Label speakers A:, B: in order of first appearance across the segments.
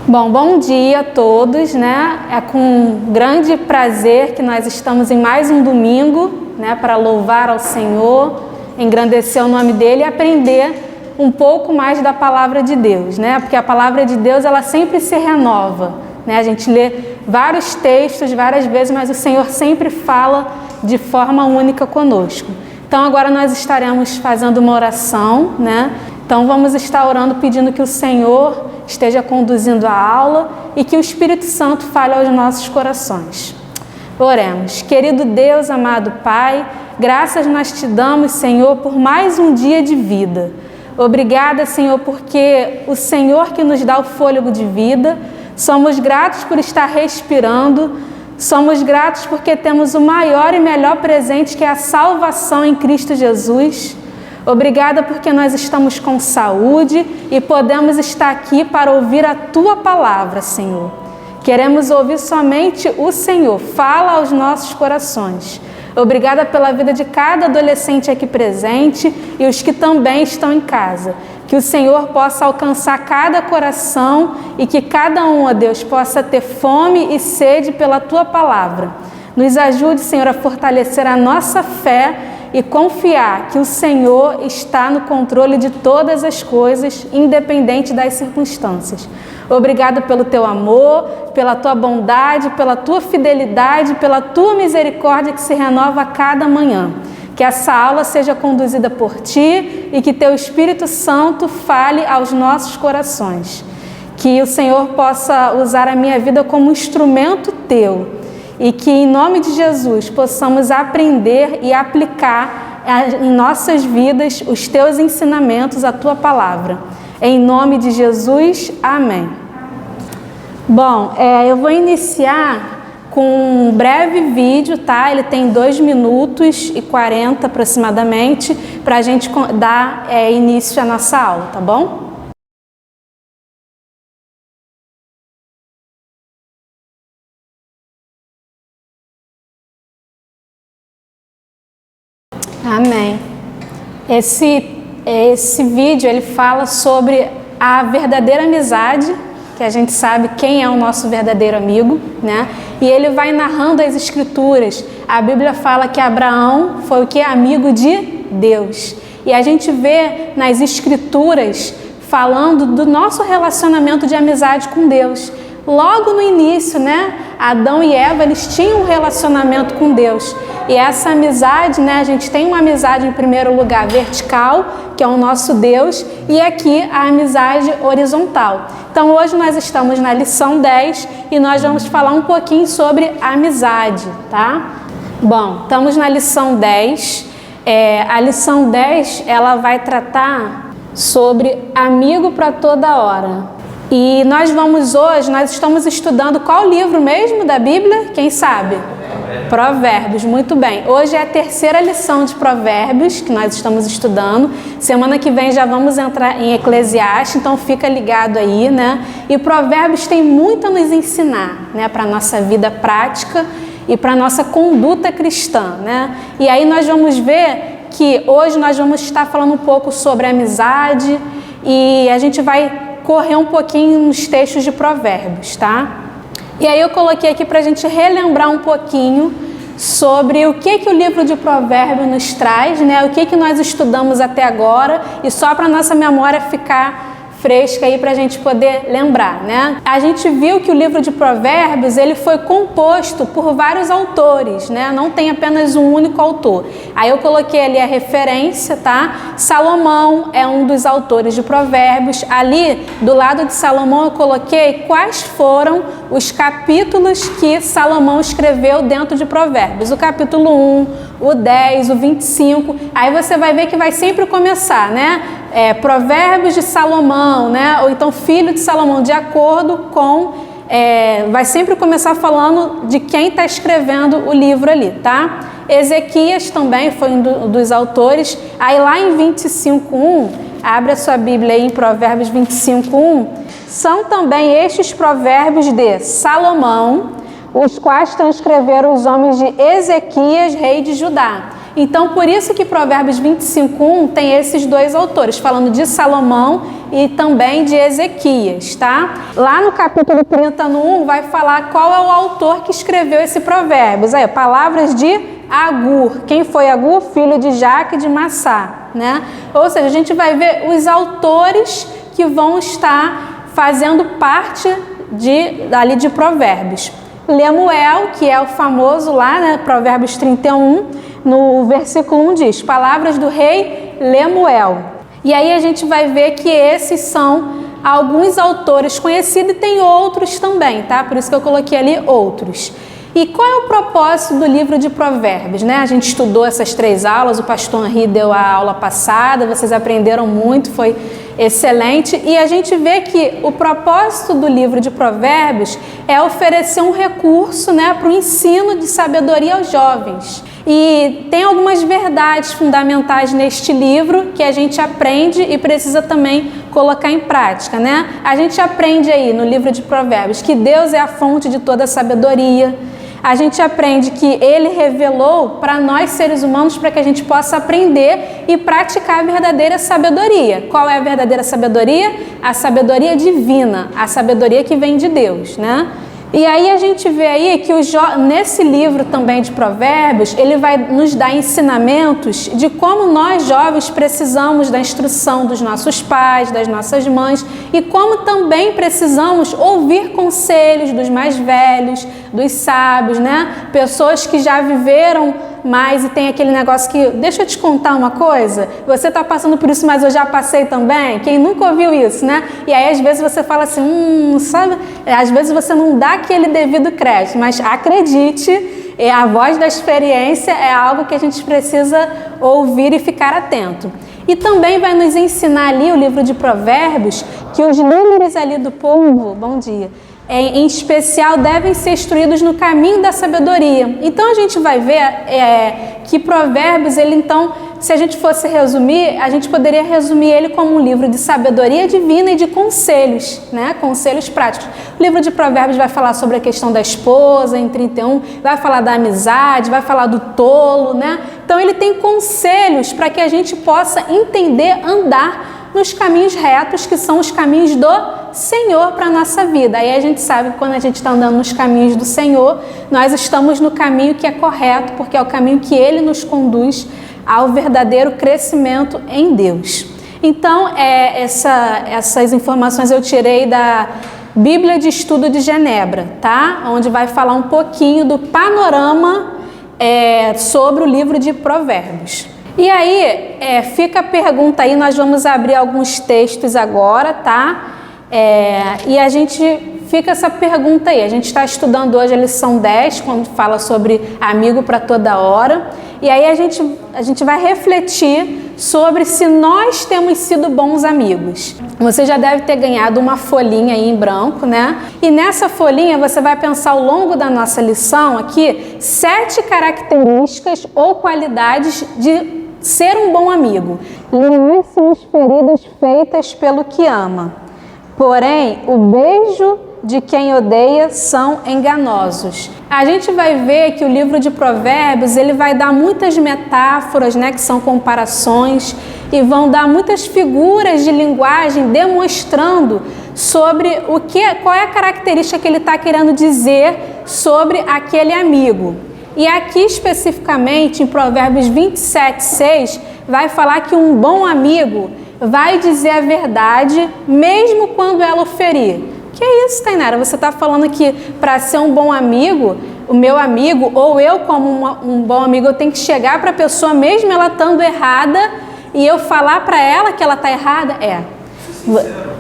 A: Bom dia a todos, né? É com grande prazer que nós estamos em mais um domingo, né, para louvar ao Senhor, engrandecer o nome dele e aprender um pouco mais da palavra de Deus, né? Porque a palavra de Deus, ela sempre se renova, né? A gente lê vários textos várias vezes, mas o Senhor sempre fala de forma única conosco. Então agora nós estaremos fazendo uma oração, né? Então vamos estar orando pedindo que o Senhor esteja conduzindo a aula e que o Espírito Santo fale aos nossos corações. Oremos. Querido Deus, amado Pai, graças nós te damos, Senhor, por mais um dia de vida. Obrigada, Senhor, porque o Senhor que nos dá o fôlego de vida. Somos gratos por estar respirando. Somos gratos porque temos o maior e melhor presente, que é a salvação em Cristo Jesus. Obrigada porque nós estamos com saúde e podemos estar aqui para ouvir a Tua palavra, Senhor. Queremos ouvir somente o Senhor. Fala aos nossos corações. Obrigada pela vida de cada adolescente aqui presente e os que também estão em casa. Que o Senhor possa alcançar cada coração e que cada um, ó Deus, possa ter fome e sede pela Tua palavra. Nos ajude, Senhor, a fortalecer a nossa fé e confiar que o Senhor está no controle de todas as coisas, independente das circunstâncias. Obrigado pelo Teu amor, pela Tua bondade, pela Tua fidelidade, pela Tua misericórdia que se renova a cada manhã. Que essa aula seja conduzida por Ti e que Teu Espírito Santo fale aos nossos corações. Que o Senhor possa usar a minha vida como instrumento Teu. E que, em nome de Jesus, possamos aprender e aplicar em nossas vidas os Teus ensinamentos, a Tua palavra. Em nome de Jesus, amém. Bom, eu vou iniciar com um breve vídeo, tá? Ele tem 2 minutos e 40 aproximadamente, para a gente dar início à nossa aula, tá bom? Amém. Esse vídeo ele fala sobre a verdadeira amizade, que a gente sabe quem é o nosso verdadeiro amigo, né? E ele vai narrando as escrituras. A Bíblia fala que Abraão foi o que? Amigo de Deus. E a gente vê nas escrituras falando do nosso relacionamento de amizade com Deus. Logo no início, né? Adão e Eva, eles tinham um relacionamento com Deus. E essa amizade, né? A gente tem uma amizade, em primeiro lugar, vertical, que é o nosso Deus, e aqui a amizade horizontal. Então, hoje nós estamos na lição 10 e nós vamos falar um pouquinho sobre amizade, tá? Bom, estamos na lição 10. A lição 10, ela vai tratar sobre amigo para toda hora. E nós estamos estudando qual livro mesmo da Bíblia? Quem sabe? Provérbios, muito bem. Hoje é a 3ª lição de Provérbios que nós estamos estudando. Semana que vem já vamos entrar em Eclesiastes, então fica ligado aí, né? E Provérbios tem muito a nos ensinar, né? Para a nossa vida prática e para a nossa conduta cristã, né? E aí nós vamos ver que hoje nós vamos estar falando um pouco sobre amizade e a gente vai correr um pouquinho nos textos de Provérbios, tá? E aí eu coloquei aqui para a gente relembrar um pouquinho sobre o que o livro de Provérbios nos traz, né? O que nós estudamos até agora e só para nossa memória ficar fresca aí para a gente poder lembrar, né? A gente viu que o livro de Provérbios, ele foi composto por vários autores, né? Não tem apenas um único autor. Aí eu coloquei ali a referência, tá? Salomão é um dos autores de Provérbios. Ali, do lado de Salomão, eu coloquei quais foram os capítulos que Salomão escreveu dentro de Provérbios. O capítulo 1, o 10, o 25. Aí você vai ver que vai sempre começar, né? Provérbios de Salomão, né? Ou então Filho de Salomão, de acordo com... vai sempre começar falando de quem está escrevendo o livro ali, tá? Ezequias também foi um dos autores. Aí lá em 25:1, abre a sua Bíblia aí em Provérbios 25:1, são também estes provérbios de Salomão, os quais transcreveram os homens de Ezequias, rei de Judá. Então, por isso que Provérbios 25:1 tem esses dois autores, falando de Salomão e também de Ezequias, tá? Lá no capítulo 30, no 1, vai falar qual é o autor que escreveu esse Provérbios. Aí, palavras de Agur. Quem foi Agur? Filho de Jaque de Massá, né? Ou seja, a gente vai ver os autores que vão estar fazendo parte ali de Provérbios. Lemuel, que é o famoso lá, né? Provérbios 31, no versículo 1 diz, palavras do rei Lemuel. E aí a gente vai ver que esses são alguns autores conhecidos e tem outros também, tá? Por isso que eu coloquei ali outros. E qual é o propósito do livro de Provérbios, né? A gente estudou essas 3 aulas, o pastor Henri deu a aula passada, vocês aprenderam muito, foi excelente. E a gente vê que o propósito do livro de Provérbios é oferecer um recurso, né, para o ensino de sabedoria aos jovens. E tem algumas verdades fundamentais neste livro que a gente aprende e precisa também colocar em prática, né? A gente aprende aí no livro de Provérbios que Deus é a fonte de toda sabedoria. A gente aprende que Ele revelou para nós seres humanos para que a gente possa aprender e praticar a verdadeira sabedoria. Qual é a verdadeira sabedoria? A sabedoria divina, a sabedoria que vem de Deus, né? E aí a gente vê aí que nesse livro também de Provérbios, ele vai nos dar ensinamentos de como nós jovens precisamos da instrução dos nossos pais, das nossas mães e como também precisamos ouvir conselhos dos mais velhos, dos sábios, né? Pessoas que já viveram mais e tem aquele negócio que, deixa eu te contar uma coisa, você está passando por isso, mas eu já passei também, quem nunca ouviu isso, né? E aí às vezes você fala assim, sabe, às vezes você não dá aquele devido crédito, mas acredite, a voz da experiência é algo que a gente precisa ouvir e ficar atento. E também vai nos ensinar ali o livro de Provérbios que os líderes ali do povo, bom dia, em especial devem ser instruídos no caminho da sabedoria. Então a gente vai ver que Provérbios, ele então, se a gente fosse resumir, a gente poderia resumir ele como um livro de sabedoria divina e de conselhos, né? Conselhos práticos. O livro de Provérbios vai falar sobre a questão da esposa, em 31, vai falar da amizade, vai falar do tolo, né? Então ele tem conselhos para que a gente possa entender, andar nos caminhos retos, que são os caminhos do Senhor para a nossa vida. Aí a gente sabe que quando a gente está andando nos caminhos do Senhor, nós estamos no caminho que é correto, porque é o caminho que Ele nos conduz ao verdadeiro crescimento em Deus. Então, essas informações eu tirei da Bíblia de Estudo de Genebra, tá? Onde vai falar um pouquinho do panorama sobre o livro de Provérbios. E aí, fica a pergunta aí, nós vamos abrir alguns textos agora, tá? E a gente fica essa pergunta aí. A gente está estudando hoje a lição 10, quando fala sobre amigo para toda hora. E aí a gente vai refletir sobre se nós temos sido bons amigos. Você já deve ter ganhado uma folhinha aí em branco, né? E nessa folhinha você vai pensar ao longo da nossa lição aqui 7 características ou qualidades de ser um bom amigo. Limões são as feridas feitas pelo que ama. Porém, o beijo de quem odeia são enganosos. A gente vai ver que o livro de Provérbios, ele vai dar muitas metáforas, né, que são comparações, e vão dar muitas figuras de linguagem demonstrando sobre qual é a característica que ele está querendo dizer sobre aquele amigo. E aqui especificamente em Provérbios 27:6 vai falar que um bom amigo vai dizer a verdade mesmo quando ela o ferir. Que é isso, Tainara? Você está falando que para ser um bom amigo, o meu amigo ou eu como um bom amigo, eu tenho que chegar para a pessoa mesmo ela estando errada e eu falar para ela que ela está errada?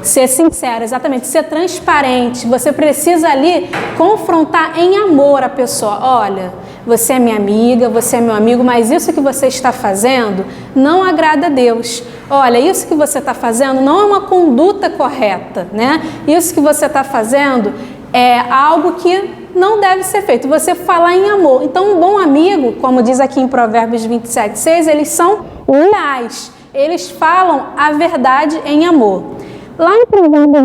A: Ser sincero, exatamente, ser transparente. Você precisa ali confrontar em amor a pessoa. Olha, você é minha amiga, você é meu amigo, mas isso que você está fazendo não agrada a Deus. Olha, isso que você está fazendo não é uma conduta correta, né? Isso que você está fazendo é algo que não deve ser feito. Você falar em amor. Então, um bom amigo, como diz aqui em Provérbios 27:6, eles são leais. Eles falam a verdade em amor. Lá em Provérbios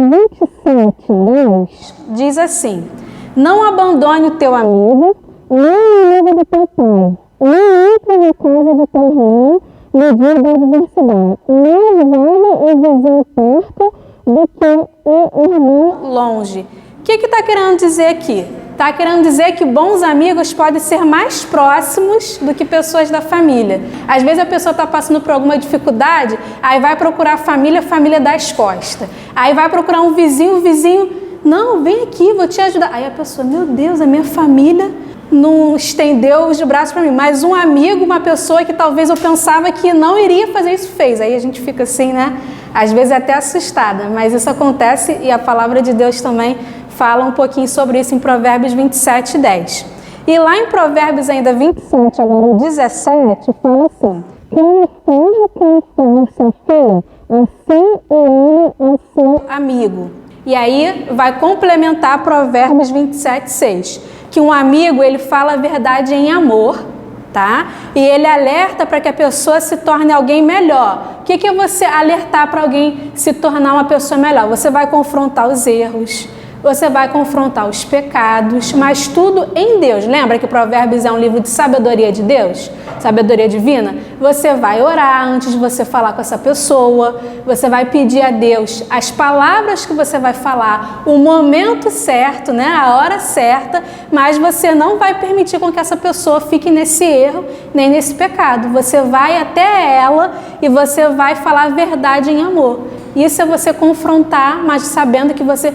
A: 27:10, diz assim: não abandone o teu amigo, nem o amigo do teu pai. Não entre na casa do teu irmão no dia da adversidade. Não vale o vizinho perto do que um irmão longe. O que está querendo dizer aqui? Está querendo dizer que bons amigos podem ser mais próximos do que pessoas da família. Às vezes a pessoa está passando por alguma dificuldade, aí vai procurar a família dá as costas. Aí vai procurar um vizinho, o vizinho, não, vem aqui, vou te ajudar. Aí a pessoa, meu Deus, a minha família não estendeu os braços para mim. Mas um amigo, uma pessoa que talvez eu pensava que não iria fazer isso, fez. Aí a gente fica assim, né? Às vezes até assustada, mas isso acontece e a palavra de Deus também fala um pouquinho sobre isso em Provérbios 27, 10. E lá em Provérbios ainda 27, agora 17, fala assim: quem esconde com seu filho, assim ele é seu amigo. E aí vai complementar Provérbios 27, 6, que um amigo, ele fala a verdade em amor, tá? E ele alerta para que a pessoa se torne alguém melhor. O que é você alertar para alguém se tornar uma pessoa melhor? Você vai confrontar os erros, você vai confrontar os pecados, mas tudo em Deus. Lembra que Provérbios é um livro de sabedoria de Deus? Sabedoria divina? Você vai orar antes de você falar com essa pessoa, você vai pedir a Deus as palavras que você vai falar, o momento certo, né? A hora certa, mas você não vai permitir com que essa pessoa fique nesse erro, nem nesse pecado. Você vai até ela e você vai falar a verdade em amor. Isso é você confrontar, mas sabendo que você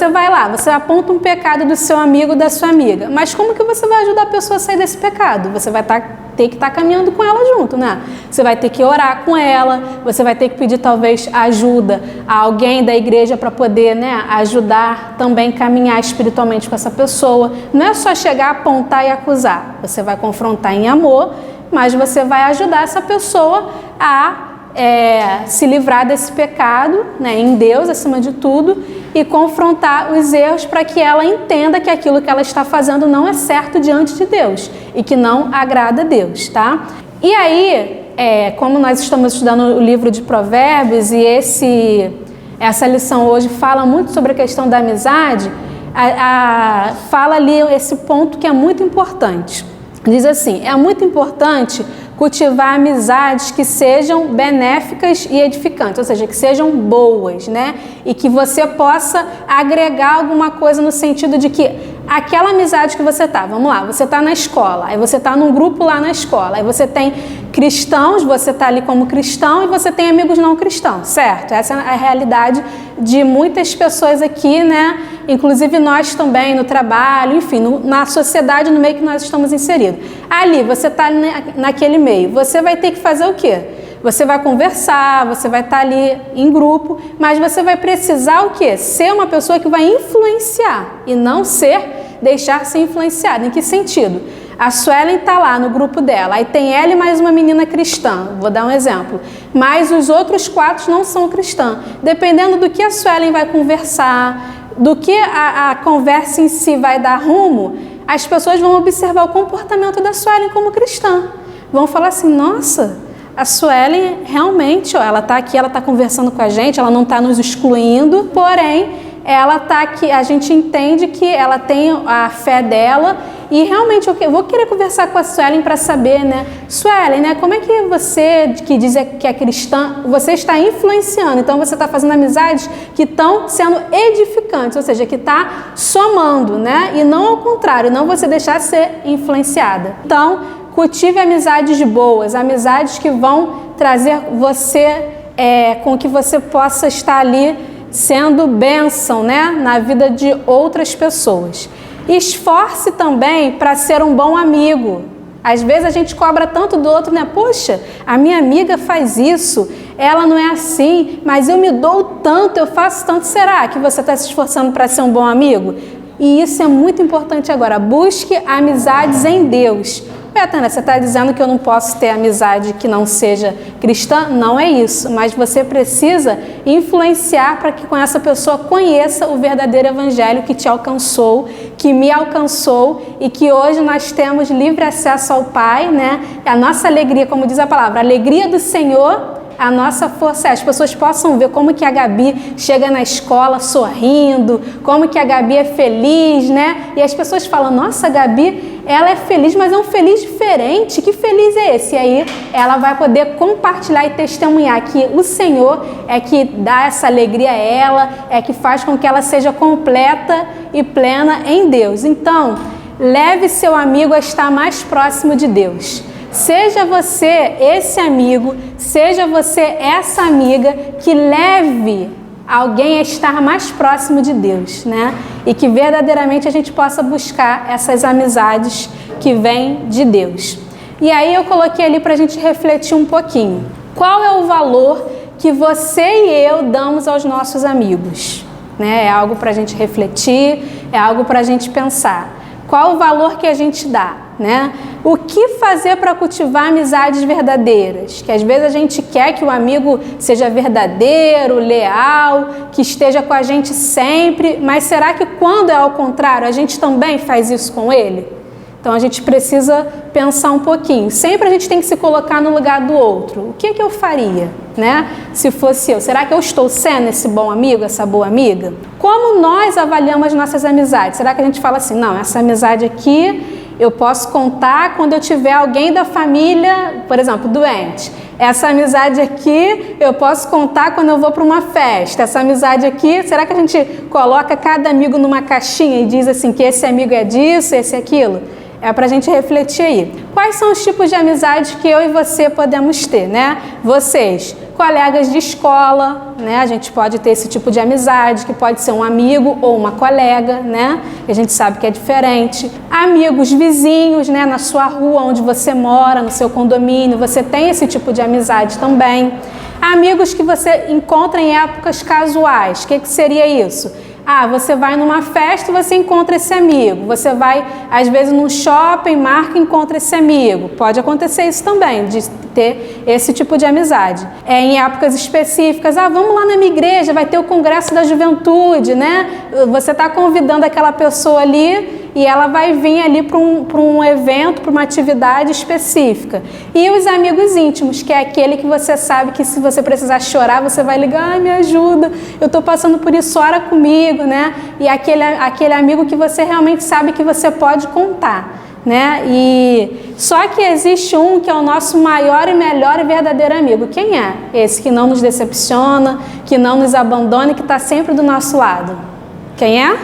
A: vai lá, você aponta um pecado do seu amigo, da sua amiga. Mas como que você vai ajudar a pessoa a sair desse pecado? Você vai ter que estar caminhando com ela junto, né? Você vai ter que orar com ela, você vai ter que pedir talvez ajuda a alguém da igreja para poder, né, ajudar também a caminhar espiritualmente com essa pessoa. Não é só chegar, apontar e acusar. Você vai confrontar em amor, mas você vai ajudar essa pessoa a se livrar desse pecado, né, em Deus acima de tudo, e confrontar os erros para que ela entenda que aquilo que ela está fazendo não é certo diante de Deus e que não agrada a Deus, tá? E aí, como nós estamos estudando o livro de Provérbios e essa lição hoje fala muito sobre a questão da amizade, fala ali esse ponto que é muito importante. Diz assim: é muito importante cultivar amizades que sejam benéficas e edificantes, ou seja, que sejam boas, né? E que você possa agregar alguma coisa no sentido de que aquela amizade que você tá, vamos lá, você tá na escola, aí você tá num grupo lá na escola, aí você tem cristãos, você tá ali como cristão e você tem amigos não cristãos, certo? Essa é a realidade de muitas pessoas aqui, né? Inclusive nós também no trabalho, enfim, na sociedade, no meio que nós estamos inseridos. Ali, você tá naquele meio, você vai ter que fazer o quê? Você vai conversar, você vai estar ali em grupo, mas você vai precisar o quê? Ser uma pessoa que vai influenciar e não deixar ser influenciada. Em que sentido? A Suelen está lá no grupo dela, aí tem ela e mais uma menina cristã, vou dar um exemplo, mas os outros 4 não são cristãos. Dependendo do que a Suelen vai conversar, do que a conversa em si vai dar rumo, as pessoas vão observar o comportamento da Suelen como cristã. Vão falar assim: nossa, a Suelen realmente, ela está aqui, ela está conversando com a gente, ela não está nos excluindo, porém, ela está aqui, a gente entende que ela tem a fé dela e realmente eu vou querer conversar com a Suelen para saber, né? Suelen, né? Como é que você, que diz que é cristã, você está influenciando? Então, você está fazendo amizades que estão sendo edificantes, ou seja, que está somando, né? E não ao contrário, não você deixar ser influenciada. Então, cultive amizades boas, amizades que vão trazer você, com que você possa estar ali sendo bênção, né, na vida de outras pessoas. Esforce também para ser um bom amigo. Às vezes a gente cobra tanto do outro, né? Poxa, a minha amiga faz isso, ela não é assim, mas eu me dou tanto, eu faço tanto. Será que você está se esforçando para ser um bom amigo? E isso é muito importante agora. Busque amizades em Deus. Tânia, você está dizendo que eu não posso ter amizade que não seja cristã? Não é isso, mas você precisa influenciar para que com essa pessoa conheça o verdadeiro evangelho que te alcançou, que me alcançou e que hoje nós temos livre acesso ao Pai, né? A nossa alegria, como diz a palavra, a alegria do Senhor a nossa força é as pessoas possam ver como que a Gabi chega na escola sorrindo, como que a Gabi é feliz, né? E as pessoas falam, nossa, a Gabi, ela é feliz, mas é um feliz diferente, que feliz é esse? E aí ela vai poder compartilhar e testemunhar que o Senhor é que dá essa alegria a ela, é que faz com que ela seja completa e plena em Deus. Então, leve seu amigo a estar mais próximo de Deus. Seja você esse amigo, seja você essa amiga que leve alguém a estar mais próximo de Deus, né? E que verdadeiramente a gente possa buscar essas amizades que vêm de Deus. E aí eu coloquei ali para a gente refletir um pouquinho. Qual é o valor que você e eu damos aos nossos amigos? Né? É algo para a gente refletir, é algo para a gente pensar. Qual o valor que a gente dá, né? O que fazer para cultivar amizades verdadeiras? Que às vezes a gente quer que o amigo seja verdadeiro, leal, que esteja com a gente sempre, mas será que quando é ao contrário, a gente também faz isso com ele? Então a gente precisa pensar um pouquinho. Sempre a gente tem que se colocar no lugar do outro. O que eu faria, né? Se fosse eu. Será que eu estou sendo esse bom amigo, essa boa amiga? Como nós avaliamos nossas amizades? Será que a gente fala assim, não, essa amizade aqui eu posso contar quando eu tiver alguém da família, por exemplo, doente. Essa amizade aqui eu posso contar quando eu vou para uma festa. Essa amizade aqui, será que a gente coloca cada amigo numa caixinha e diz assim que esse amigo é disso, esse é aquilo? É para a gente refletir aí. Quais são os tipos de amizades que eu e você podemos ter, né? Vocês, colegas de escola, né? A gente pode ter esse tipo de amizade, que pode ser um amigo ou uma colega, né? A gente sabe que é diferente. Amigos vizinhos, né? Na sua rua, onde você mora, no seu condomínio, você tem esse tipo de amizade também. Amigos que você encontra em épocas casuais. O que seria isso? Ah, você vai numa festa e você encontra esse amigo. Você vai, às vezes, num shopping, marca e encontra esse amigo. Pode acontecer isso também, de ter esse tipo de amizade. Em épocas específicas, vamos lá na minha igreja, vai ter o congresso da juventude, né? Você está convidando aquela pessoa ali e ela vai vir ali para um evento, para uma atividade específica. E os amigos íntimos, que é aquele que você sabe que se você precisar chorar, você vai ligar, ai, me ajuda, eu estou passando por isso, ora comigo, né? E aquele amigo que você realmente sabe que você pode contar, né? E só que existe um que é o nosso maior e melhor e verdadeiro amigo. Quem é? Esse que não nos decepciona, que não nos abandona e que está sempre do nosso lado. Quem é?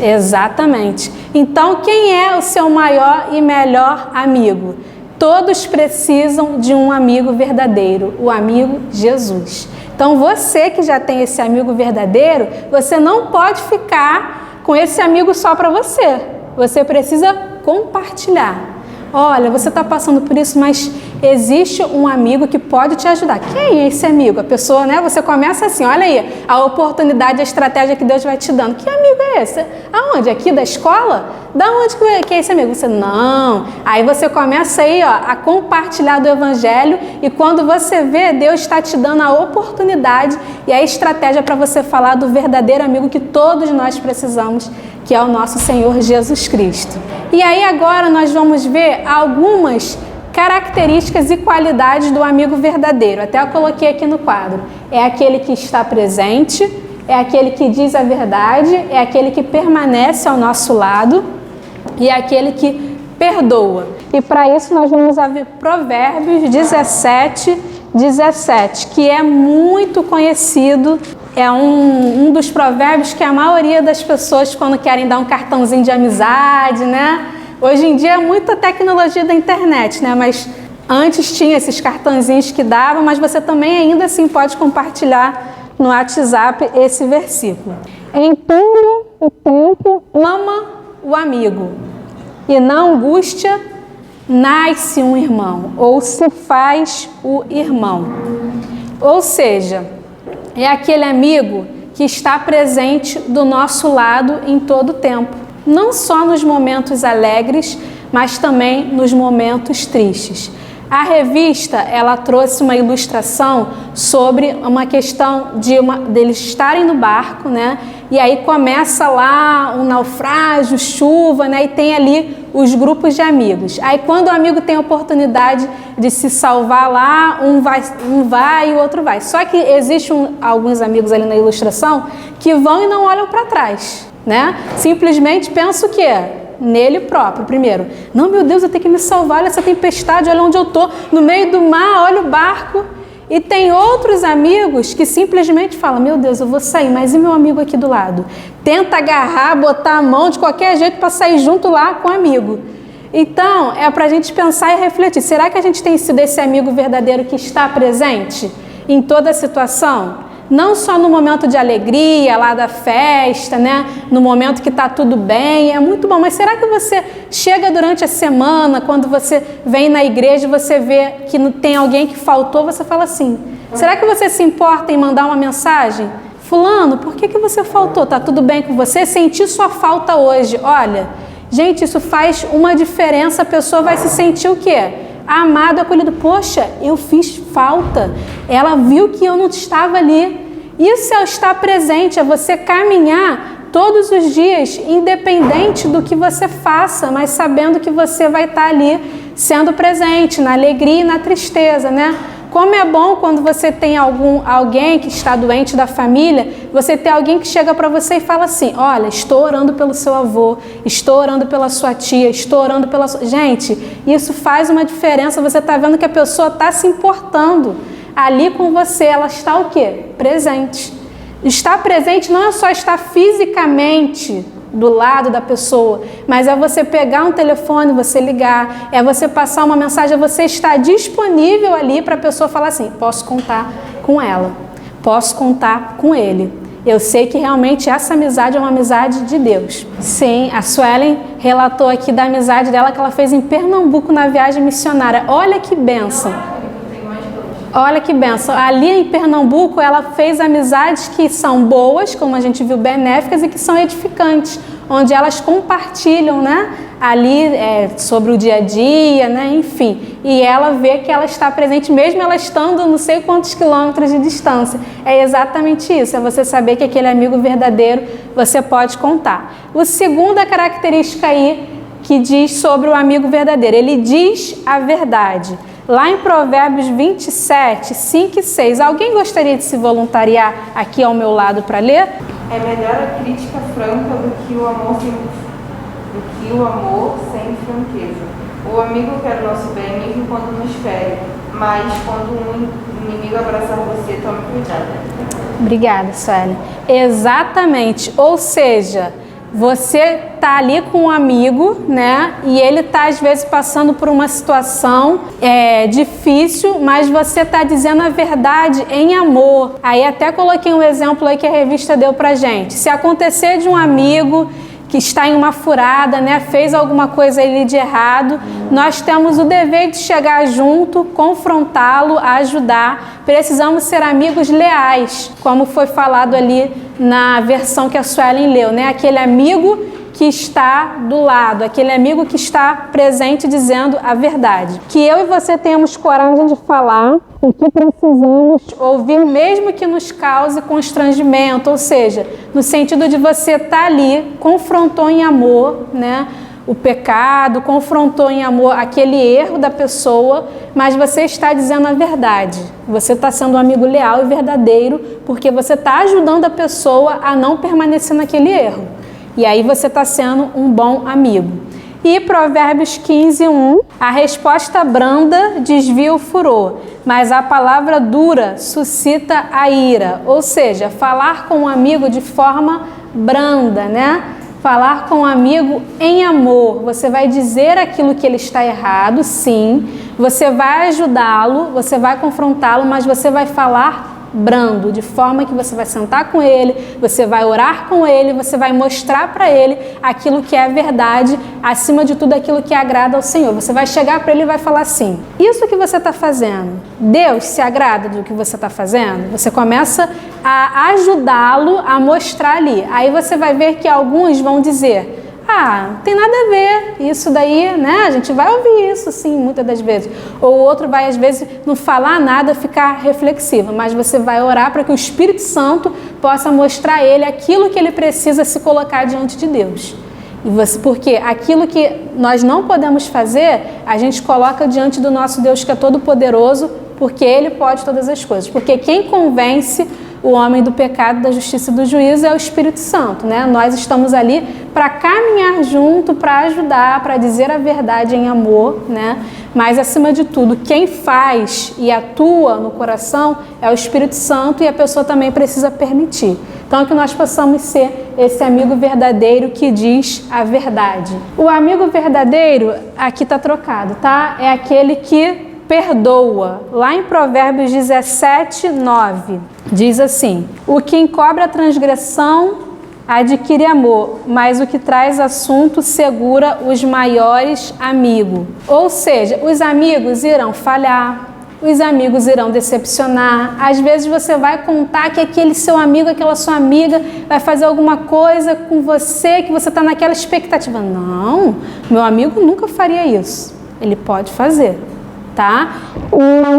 A: Exatamente. Então, quem é o seu maior e melhor amigo? Todos precisam de um amigo verdadeiro, o amigo Jesus. Então, você que já tem esse amigo verdadeiro, você não pode ficar com esse amigo só para você. Você precisa compartilhar. Olha, você está passando por isso, mas existe um amigo que pode te ajudar. Quem é esse amigo? A pessoa, né? Você começa assim, olha aí, a oportunidade, a estratégia que Deus vai te dando. Que amigo é esse? Aonde? Aqui da escola? Da onde que é esse amigo? Você, não. Aí você começa aí, a compartilhar do evangelho e quando você vê, Deus está te dando a oportunidade e a estratégia para você falar do verdadeiro amigo que todos nós precisamos, que é o nosso Senhor Jesus Cristo. E aí agora nós vamos ver algumas características e qualidades do amigo verdadeiro. Até eu coloquei aqui no quadro. É aquele que está presente, é aquele que diz a verdade, é aquele que permanece ao nosso lado e é aquele que perdoa. E para isso nós vamos ver Provérbios 17, que é muito conhecido. É um dos provérbios que a maioria das pessoas, quando querem dar um cartãozinho de amizade, né? Hoje em dia é muita tecnologia da internet, né? Mas antes tinha esses cartãozinhos que davam, mas você também ainda assim pode compartilhar no WhatsApp esse versículo. Em todo o tempo ama o amigo, e na angústia nasce um irmão, ou se faz o irmão. Ou seja, é aquele amigo que está presente do nosso lado em todo o tempo. Não só nos momentos alegres, mas também nos momentos tristes. A revista, ela trouxe uma ilustração sobre uma questão deles estarem no barco, né? E aí começa lá um naufrágio, chuva, né? E tem ali os grupos de amigos. Aí quando o amigo tem a oportunidade de se salvar lá, um vai e o outro vai. Só que existem alguns amigos ali na ilustração que vão e não olham para trás, né? Simplesmente pensam o quê? Nele próprio, primeiro. Não, meu Deus, eu tenho que me salvar, olha essa tempestade, olha onde eu estou, no meio do mar, olha o barco. E tem outros amigos que simplesmente falam, meu Deus, eu vou sair, mas e meu amigo aqui do lado? Tenta agarrar, botar a mão de qualquer jeito para sair junto lá com o amigo. Então, é para a gente pensar e refletir, será que a gente tem sido esse amigo verdadeiro que está presente em toda a situação? Não só no momento de alegria, lá da festa, né? No momento que está tudo bem, é muito bom. Mas será que você chega durante a semana, quando você vem na igreja e você vê que tem alguém que faltou, você fala assim, será que você se importa em mandar uma mensagem? Fulano, por que você faltou? Tá tudo bem com você? Senti sua falta hoje. Olha, gente, isso faz uma diferença, a pessoa vai se sentir o quê? Amado, acolhido. Poxa, eu fiz falta. Ela viu que eu não estava ali. Isso é estar presente, é você caminhar todos os dias, independente do que você faça, mas sabendo que você vai estar ali sendo presente, na alegria e na tristeza, né? Como é bom quando você tem alguém que está doente da família, você ter alguém que chega para você e fala assim, olha, estou orando pelo seu avô, estou orando pela sua tia, estou orando pela sua... Gente, isso faz uma diferença, você está vendo que a pessoa está se importando ali com você, ela está o quê? Presente. Estar presente não é só estar fisicamente do lado da pessoa, mas é você pegar um telefone, você ligar, é você passar uma mensagem, é você estar disponível ali para a pessoa falar assim, posso contar com ela, posso contar com ele. Eu sei que realmente essa amizade é uma amizade de Deus. Sim, a Suelen relatou aqui da amizade dela que ela fez em Pernambuco na viagem missionária. Olha que bênção. Olha que benção. Ali em Pernambuco, ela fez amizades que são boas, como a gente viu, benéficas e que são edificantes, onde elas compartilham, né, ali sobre o dia a dia, né, enfim. E ela vê que ela está presente, mesmo ela estando não sei quantos quilômetros de distância. É exatamente isso, é você saber que aquele amigo verdadeiro você pode contar. A segunda característica aí que diz sobre o amigo verdadeiro, ele diz a verdade. Lá em Provérbios 27, 5 e 6, alguém gostaria de se voluntariar aqui ao meu lado para ler?
B: É melhor a crítica franca do que o amor sem franqueza. O amigo quer o nosso bem mesmo quando nos fere, mas quando um inimigo abraçar você, tome cuidado.
A: Obrigada, Sueli. Exatamente, ou seja, você está ali com um amigo, né? E ele está às vezes passando por uma situação difícil, mas você está dizendo a verdade em amor. Aí até coloquei um exemplo aí que a revista deu pra gente. Se acontecer de um amigo que está em uma furada, né, fez alguma coisa ali de errado, nós temos o dever de chegar junto, confrontá-lo, ajudar. Precisamos ser amigos leais, como foi falado ali na versão que a Suelen leu, né? Aquele amigo que está do lado, aquele amigo que está presente dizendo a verdade. Que eu e você tenhamos coragem de falar o que precisamos ouvir, mesmo que nos cause constrangimento, ou seja, no sentido de você estar ali, confrontou em amor, né, o pecado, confrontou em amor aquele erro da pessoa, mas você está dizendo a verdade. Você está sendo um amigo leal e verdadeiro, porque você está ajudando a pessoa a não permanecer naquele erro. E aí você está sendo um bom amigo. E Provérbios 15, 1, a resposta branda desvia o furor, mas a palavra dura suscita a ira. Ou seja, falar com um amigo de forma branda, né? Falar com um amigo em amor. Você vai dizer aquilo que ele está errado, sim. Você vai ajudá-lo, você vai confrontá-lo, mas você vai falar brando, de forma que você vai sentar com ele, você vai orar com ele, você vai mostrar para ele aquilo que é verdade, acima de tudo aquilo que agrada ao Senhor. Você vai chegar para ele e vai falar assim, isso que você está fazendo, Deus se agrada do que você está fazendo? Você começa a ajudá-lo a mostrar ali. Aí você vai ver que alguns vão dizer, Ah, não tem nada a ver, isso daí, né? A gente vai ouvir isso, sim, muitas das vezes. Ou o outro vai, às vezes, não falar nada, ficar reflexivo, mas você vai orar para que o Espírito Santo possa mostrar a ele aquilo que ele precisa se colocar diante de Deus. Porque aquilo que nós não podemos fazer, a gente coloca diante do nosso Deus que é todo-poderoso, porque Ele pode todas as coisas. Porque quem convence o homem do pecado, da justiça e do juízo é o Espírito Santo, né? Nós estamos ali para caminhar junto, para ajudar, para dizer a verdade em amor, né? Mas, acima de tudo, quem faz e atua no coração é o Espírito Santo e a pessoa também precisa permitir. Então, que nós possamos ser esse amigo verdadeiro que diz a verdade. O amigo verdadeiro, aqui está trocado, tá? É aquele que perdoa. Lá em Provérbios 17, 9, diz assim: o que encobre a transgressão adquire amor, mas o que traz assunto segura os maiores amigos. Ou seja, os amigos irão falhar, os amigos irão decepcionar. Às vezes você vai contar que aquele seu amigo, aquela sua amiga vai fazer alguma coisa com você, que você está naquela expectativa. Não, meu amigo nunca faria isso. Ele pode fazer, tá?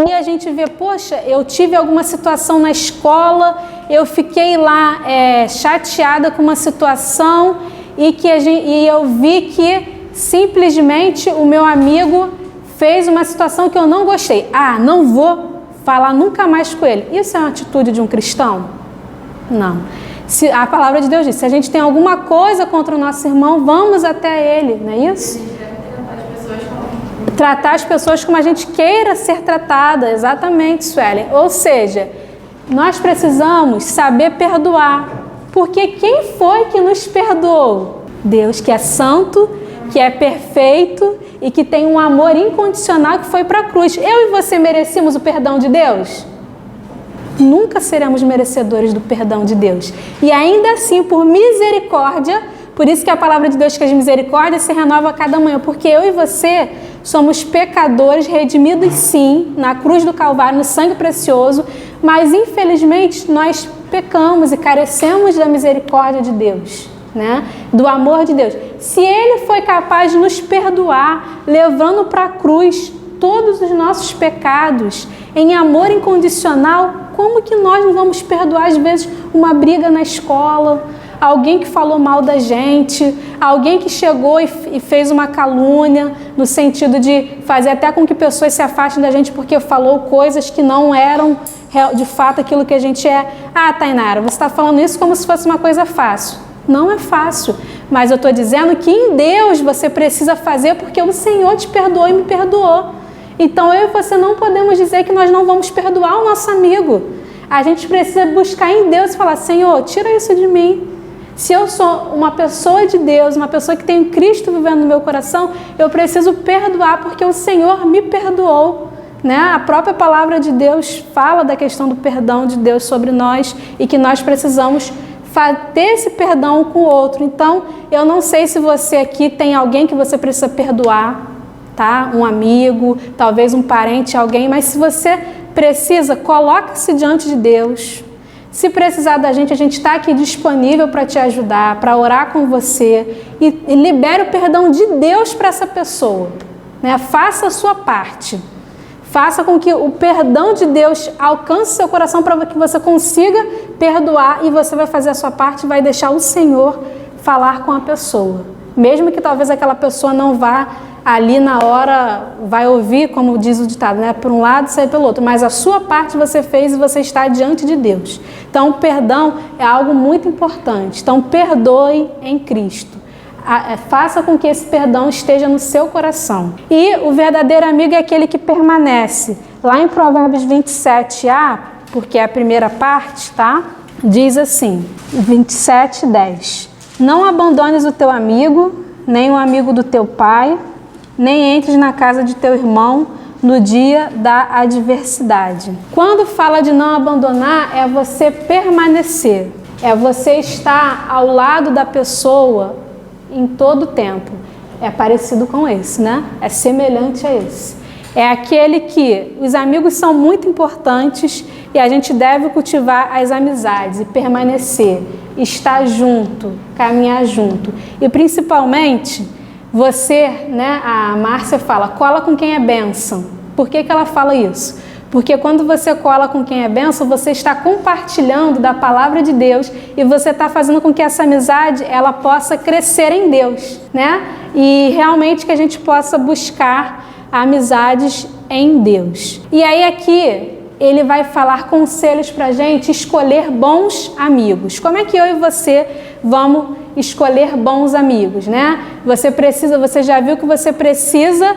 A: E a gente vê, poxa, eu tive alguma situação na escola, eu fiquei lá chateada com uma situação e eu vi que simplesmente o meu amigo fez uma situação que eu não gostei. Ah, não vou falar nunca mais com ele. Isso é uma atitude de um cristão? Não. Se a palavra de Deus diz, se a gente tem alguma coisa contra o nosso irmão, vamos até ele, não é isso? Tratar as pessoas como a gente queira ser tratada, exatamente, Suelen. Ou seja, nós precisamos saber perdoar, porque quem foi que nos perdoou? Deus, que é santo, que é perfeito e que tem um amor incondicional que foi para a cruz. Eu e você merecemos o perdão de Deus? Nunca seremos merecedores do perdão de Deus. E ainda assim, por misericórdia, por isso que a palavra de Deus, que as misericórdias se renova a cada manhã, porque eu e você somos pecadores, redimidos sim, na cruz do Calvário, no sangue precioso, mas infelizmente nós pecamos e carecemos da misericórdia de Deus, né? Do amor de Deus. Se Ele foi capaz de nos perdoar, levando para a cruz todos os nossos pecados, em amor incondicional, como que nós não vamos perdoar, às vezes, uma briga na escola, alguém que falou mal da gente, alguém que chegou e fez uma calúnia, no sentido de fazer até com que pessoas se afastem da gente porque falou coisas que não eram de fato aquilo que a gente é. Ah, Tainara, você está falando isso como se fosse uma coisa fácil. Não é fácil, mas eu estou dizendo que em Deus você precisa fazer porque o Senhor te perdoou e me perdoou. Então eu e você não podemos dizer que nós não vamos perdoar o nosso amigo. A gente precisa buscar em Deus e falar, Senhor, tira isso de mim. Se eu sou uma pessoa de Deus, uma pessoa que tem Cristo vivendo no meu coração, eu preciso perdoar porque o Senhor me perdoou, né? A própria palavra de Deus fala da questão do perdão de Deus sobre nós e que nós precisamos ter esse perdão com o outro. Então, eu não sei se você aqui tem alguém que você precisa perdoar, tá? Um amigo, talvez um parente, alguém, mas se você precisa, coloque-se diante de Deus. Se precisar da gente, a gente está aqui disponível para te ajudar, para orar com você e libere o perdão de Deus para essa pessoa, né? Faça a sua parte. Faça com que o perdão de Deus alcance seu coração para que você consiga perdoar e você vai fazer a sua parte e vai deixar o Senhor falar com a pessoa. Mesmo que talvez aquela pessoa não vá ali na hora, vai ouvir, como diz o ditado, né? Por um lado, sair pelo outro. Mas a sua parte você fez e você está diante de Deus. Então, o perdão é algo muito importante. Então, perdoe em Cristo. Faça com que esse perdão esteja no seu coração. E o verdadeiro amigo é aquele que permanece. Lá em Provérbios 27a, porque é a primeira parte, tá? Diz assim, 27:10. Não abandones o teu amigo, nem o amigo do teu pai, nem entres na casa de teu irmão no dia da adversidade. Quando fala de não abandonar, é você permanecer. É você estar ao lado da pessoa em todo o tempo. É parecido com esse, né? É semelhante a esse. É aquele que os amigos são muito importantes e a gente deve cultivar as amizades e permanecer, estar junto, caminhar junto. E principalmente, você, né, a Márcia fala, cola com quem é bênção. Por que ela fala isso? Porque quando você cola com quem é bênção, você está compartilhando da palavra de Deus e você está fazendo com que essa amizade ela possa crescer em Deus, né? E realmente que a gente possa buscar amizades em Deus. E aí aqui ele vai falar conselhos para a gente escolher bons amigos. Como é que eu e você vamos escolher bons amigos, né? Você já viu que você precisa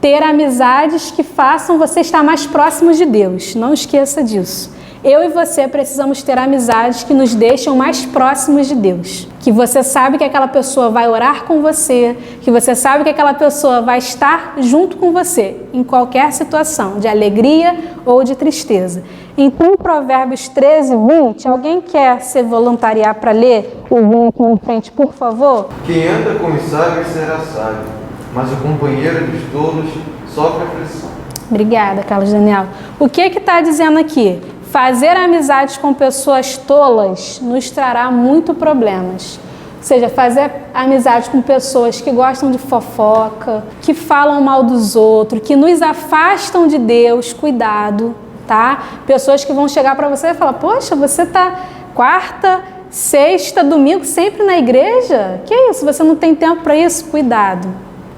A: ter amizades que façam você estar mais próximos de Deus. Não esqueça disso. Eu e você precisamos ter amizades que nos deixam mais próximos de Deus. Que você sabe que aquela pessoa vai orar com você, que você sabe que aquela pessoa vai estar junto com você em qualquer situação, de alegria ou de tristeza. Então, Provérbios 13, 20, alguém quer se voluntariar para ler e vir aqui na frente, por favor?
C: Quem anda com os sábios será sábio, mas o companheiro dos tolos sofre aflição.
A: Obrigada, Carlos Daniel. O que está dizendo aqui? Fazer amizades com pessoas tolas nos trará muito problemas. Ou seja, fazer amizade com pessoas que gostam de fofoca, que falam mal dos outros, que nos afastam de Deus, cuidado, tá? Pessoas que vão chegar para você e falar, poxa, você tá quarta, sexta, domingo sempre na igreja? Que isso? Você não tem tempo para isso? Cuidado,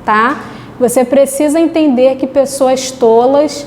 A: tá? Você precisa entender que pessoas tolas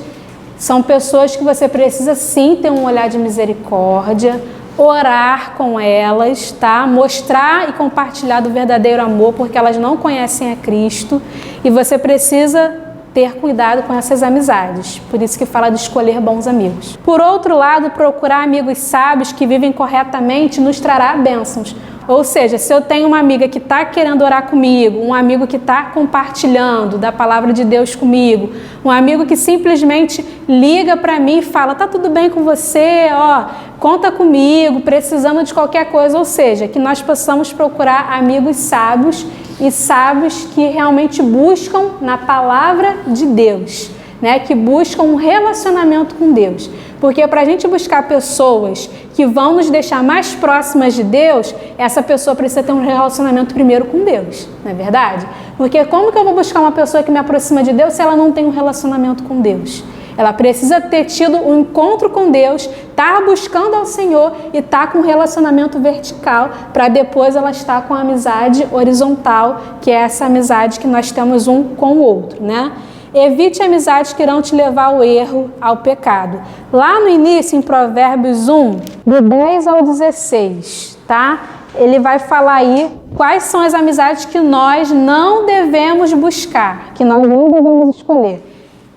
A: são pessoas que você precisa sim ter um olhar de misericórdia, orar com elas, tá? Mostrar e compartilhar do verdadeiro amor, porque elas não conhecem a Cristo e você precisa ter cuidado com essas amizades. Por isso que fala de escolher bons amigos. Por outro lado, procurar amigos sábios que vivem corretamente nos trará bênçãos. Ou seja, se eu tenho uma amiga que está querendo orar comigo, um amigo que está compartilhando da palavra de Deus comigo, um amigo que simplesmente liga para mim e fala, tá tudo bem com você, ó, conta comigo, precisando de qualquer coisa. Ou seja, que nós possamos procurar amigos sábios e sábios que realmente buscam na palavra de Deus, né? Que buscam um relacionamento com Deus. Porque para a gente buscar pessoas que vão nos deixar mais próximas de Deus, essa pessoa precisa ter um relacionamento primeiro com Deus, não é verdade? Porque como que eu vou buscar uma pessoa que me aproxima de Deus se ela não tem um relacionamento com Deus? Ela precisa ter tido um encontro com Deus, estar buscando ao Senhor e estar com um relacionamento vertical, para depois ela estar com a amizade horizontal, que é essa amizade que nós temos um com o outro, né? Evite amizades que irão te levar ao erro, ao pecado. Lá no início, em Provérbios 1, do 10 ao 16, tá? Ele vai falar aí quais são as amizades que nós não devemos buscar, que nós não devemos escolher.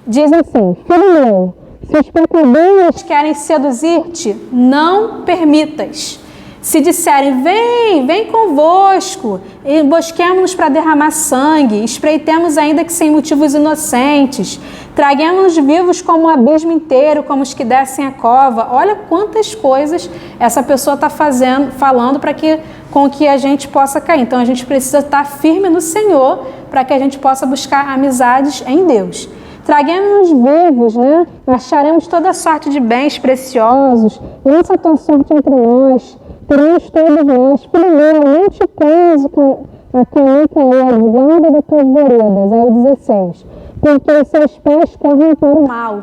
A: Diz assim, filho meu, se os pecadores querem seduzir-te, não permitas. Se disserem, vem convosco, embosquemo-nos para derramar sangue, espreitemos ainda que sem motivos inocentes, traguemos-nos vivos como o abismo inteiro, como os que descem a cova. Olha quantas coisas essa pessoa está falando para que com que a gente possa cair. Então a gente precisa estar firme no Senhor para que a gente possa buscar amizades em Deus. Traguemos-nos vivos, né? Acharemos toda sorte de bens preciosos, lança a tua sorte entre nós. Teremos todos nós, primeiro, não te ponhas a caminho com eles, guarda das tuas veredas, aí 16, porque os seus pés correm para o mal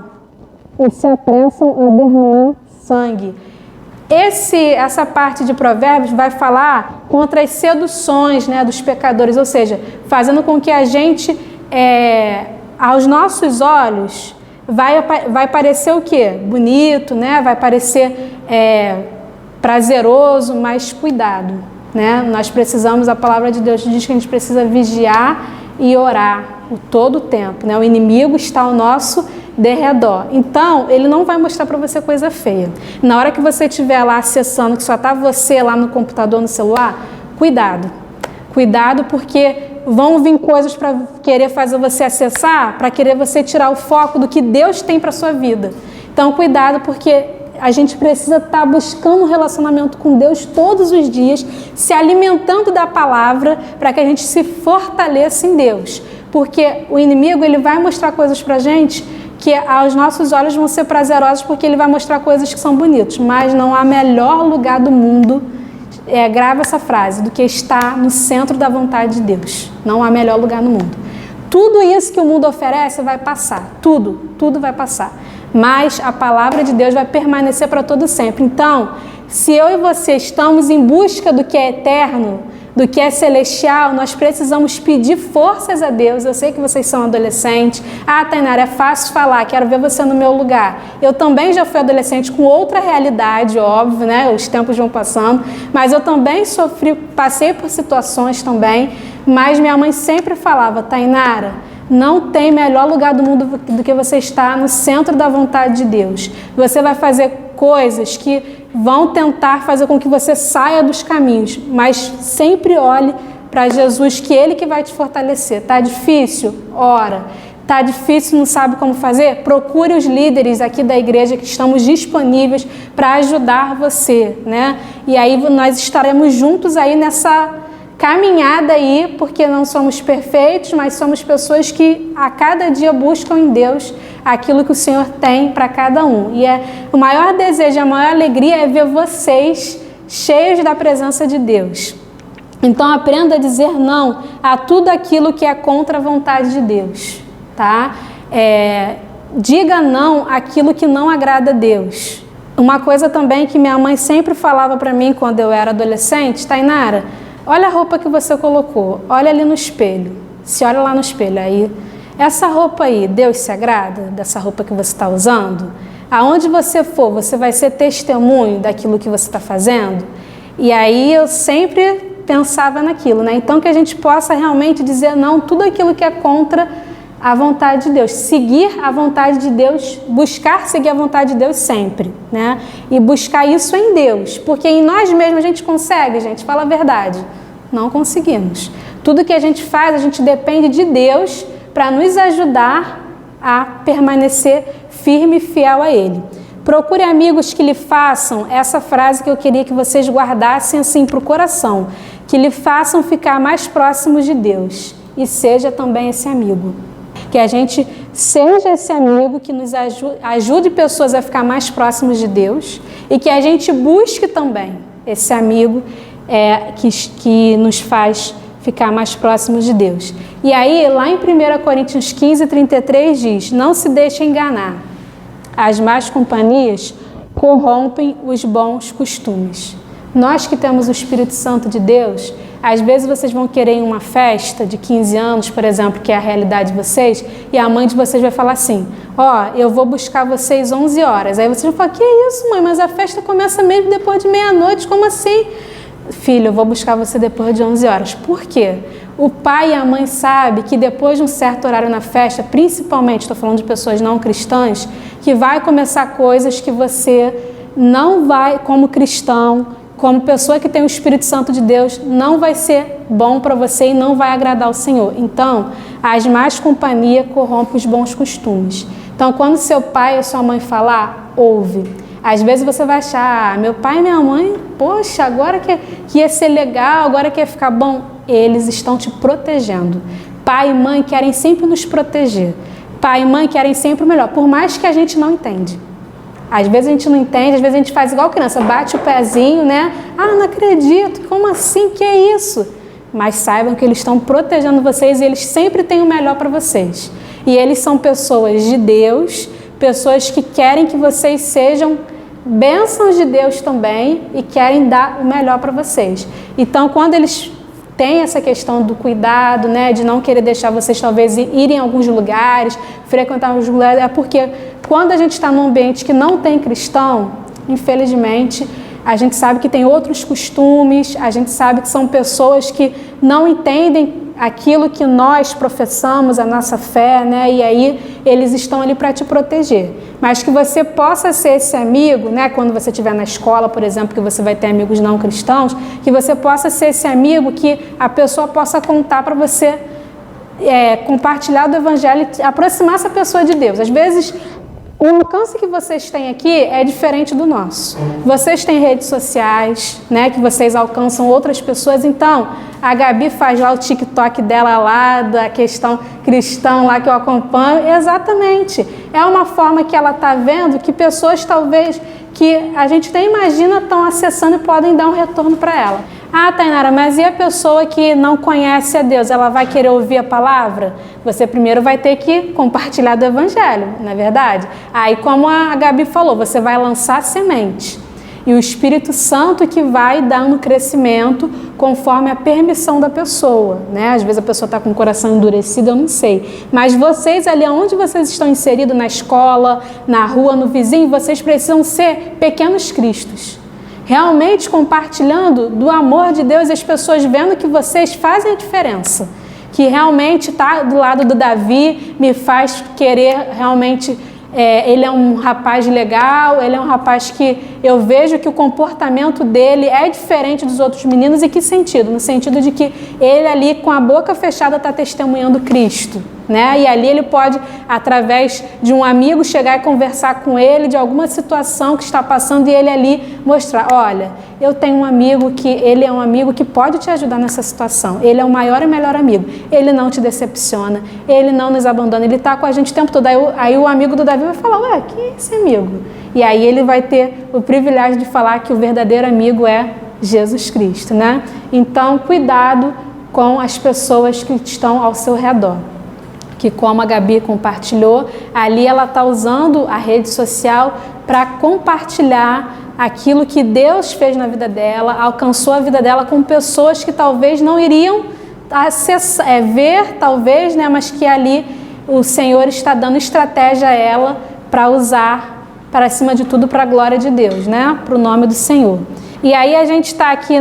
A: e se apressam a derramar sangue. Essa parte de Provérbios vai falar contra as seduções, né, dos pecadores, ou seja, fazendo com que a gente, aos nossos olhos, vai parecer o quê? Bonito, né? Vai parecer prazeroso, mas cuidado, né? Nós precisamos, a palavra de Deus diz que a gente precisa vigiar e orar todo o tempo, né? O inimigo está ao nosso derredor. Então, ele não vai mostrar para você coisa feia. Na hora que você estiver lá acessando, que só está você lá no computador, no celular, cuidado. Cuidado, porque vão vir coisas para querer fazer você acessar, para querer você tirar o foco do que Deus tem para sua vida. Então, cuidado, porque a gente precisa estar buscando um relacionamento com Deus todos os dias, se alimentando da palavra para que a gente se fortaleça em Deus. porque o inimigo ele vai mostrar coisas pra gente que aos nossos olhos vão ser prazerosas, porque ele vai mostrar coisas que são bonitas, mas não há melhor lugar do mundo, grava essa frase, do que estar no centro da vontade de Deus. Não há melhor lugar no mundo. Tudo isso que o mundo oferece vai passar, tudo vai passar, mas a palavra de Deus vai permanecer para todo sempre. Então, se eu e você estamos em busca do que é eterno, do que é celestial, nós precisamos pedir forças a Deus. Eu sei que vocês são adolescentes. Ah, Tainara, é fácil falar, quero ver você no meu lugar. Eu também já fui adolescente com outra realidade, óbvio, né? Os tempos vão passando, mas eu também passei por situações também, mas minha mãe sempre falava, Tainara, não tem melhor lugar do mundo do que você estar no centro da vontade de Deus. Você vai fazer coisas que vão tentar fazer com que você saia dos caminhos, mas sempre olhe para Jesus, que Ele que vai te fortalecer. Tá difícil? Ora. Tá difícil, não sabe como fazer? Procure os líderes aqui da igreja que estamos disponíveis para ajudar você, né? E aí nós estaremos juntos aí nessa caminhada aí, porque não somos perfeitos, mas somos pessoas que a cada dia buscam em Deus aquilo que o Senhor tem para cada um. E o maior desejo, a maior alegria é ver vocês cheios da presença de Deus. Então aprenda a dizer não a tudo aquilo que é contra a vontade de Deus, tá? Diga não àquilo que não agrada a Deus. Uma coisa também que minha mãe sempre falava para mim quando eu era adolescente, Tainara, olha a roupa que você colocou, olha ali no espelho, se olha lá no espelho aí, essa roupa aí, Deus se agrada dessa roupa que você está usando? Aonde você for, você vai ser testemunho daquilo que você está fazendo? E aí eu sempre pensava naquilo, né? Então que a gente possa realmente dizer não, tudo aquilo que é contra a vontade de Deus, seguir a vontade de Deus, buscar seguir a vontade de Deus sempre, né? E buscar isso em Deus, porque em nós mesmos a gente consegue, gente, fala a verdade, não conseguimos. Tudo que a gente faz, a gente depende de Deus para nos ajudar a permanecer firme e fiel a Ele. Procure amigos que lhe façam, essa frase que eu queria que vocês guardassem assim para o coração, que lhe façam ficar mais próximos de Deus, e seja também esse amigo. Que a gente seja esse amigo que nos ajude pessoas a ficar mais próximos de Deus, e que a gente busque também esse amigo que nos faz ficar mais próximos de Deus. E aí, lá em 1 Coríntios 15, 33 diz, não se deixe enganar, as más companhias corrompem os bons costumes. Nós que temos o Espírito Santo de Deus, às vezes vocês vão querer em uma festa de 15 anos, por exemplo, que é a realidade de vocês, e a mãe de vocês vai falar assim, eu vou buscar vocês 11 horas. Aí vocês vão falar, que isso, mãe, mas a festa começa mesmo depois de meia-noite, como assim? Filho, eu vou buscar você depois de 11 horas. Por quê? O pai e a mãe sabem que depois de um certo horário na festa, principalmente, estou falando de pessoas não cristãs, que vai começar coisas que você não vai, como cristão, como pessoa que tem o Espírito Santo de Deus, não vai ser bom para você e não vai agradar ao Senhor. Então, as más companhias corrompem os bons costumes. Então, quando seu pai ou sua mãe falar, ouve. Às vezes você vai achar, meu pai e minha mãe, poxa, agora que ia ser legal, agora que ia ficar bom. Eles estão te protegendo. Pai e mãe querem sempre nos proteger. Pai e mãe querem sempre o melhor, por mais que a gente não entende. Às vezes a gente não entende, às vezes a gente faz igual criança, bate o pezinho, né? Ah, não acredito, como assim? Que é isso? Mas saibam que eles estão protegendo vocês e eles sempre têm o melhor para vocês. E eles são pessoas de Deus, pessoas que querem que vocês sejam bênçãos de Deus também e querem dar o melhor para vocês. Então, quando eles têm essa questão do cuidado, né, de não querer deixar vocês talvez irem em alguns lugares, frequentar alguns lugares, é porque quando a gente está num ambiente que não tem cristão, infelizmente, a gente sabe que tem outros costumes, a gente sabe que são pessoas que não entendem aquilo que nós professamos, a nossa fé, né? E aí eles estão ali para te proteger. Mas que você possa ser esse amigo, né? Quando você estiver na escola, por exemplo, que você vai ter amigos não cristãos, que você possa ser esse amigo que a pessoa possa contar para você, compartilhar do Evangelho e aproximar essa pessoa de Deus. Às vezes o alcance que vocês têm aqui é diferente do nosso. Vocês têm redes sociais, né, que vocês alcançam outras pessoas. Então, a Gabi faz lá o TikTok dela lá, da questão cristã lá que eu acompanho. Exatamente. É uma forma que ela está vendo que pessoas talvez que a gente nem imagina estão acessando e podem dar um retorno para ela. Ah, Tainara, mas e a pessoa que não conhece a Deus? Ela vai querer ouvir a palavra? Você primeiro vai ter que compartilhar do Evangelho, não é verdade? Aí, como a Gabi falou, você vai lançar semente. E o Espírito Santo que vai dando crescimento conforme a permissão da pessoa, né? Às vezes a pessoa está com o coração endurecido, eu não sei. Mas vocês ali, onde vocês estão inseridos, na escola, na rua, no vizinho, vocês precisam ser pequenos cristos. Realmente compartilhando do amor de Deus e as pessoas vendo que vocês fazem a diferença. Que realmente estar do lado do Davi me faz querer realmente... ele é um rapaz legal, ele é um rapaz que eu vejo que o comportamento dele é diferente dos outros meninos. E que sentido? No sentido de que ele ali com a boca fechada está testemunhando Cristo, né? E ali ele pode, através de um amigo, chegar e conversar com ele de alguma situação que está passando e ele ali mostrar, olha, eu tenho um amigo que ele é um amigo que pode te ajudar nessa situação. Ele é o maior e melhor amigo. Ele não te decepciona, ele não nos abandona, ele está com a gente o tempo todo. Aí o amigo do Davi vai falar, ué, quem é esse amigo? E aí ele vai ter o privilégio de falar que o verdadeiro amigo é Jesus Cristo, né? Então, cuidado com as pessoas que estão ao seu redor. Que como a Gabi compartilhou, ali ela está usando a rede social para compartilhar aquilo que Deus fez na vida dela, alcançou a vida dela com pessoas que talvez não iriam ver, talvez, né? Mas que ali o Senhor está dando estratégia a ela para usar, para acima de tudo, para a glória de Deus, né? Para o nome do Senhor. E aí a gente está aqui,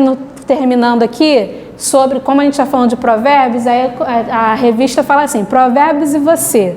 A: terminando aqui, sobre, como a gente está falando de provérbios, aí a revista fala assim, provérbios e você,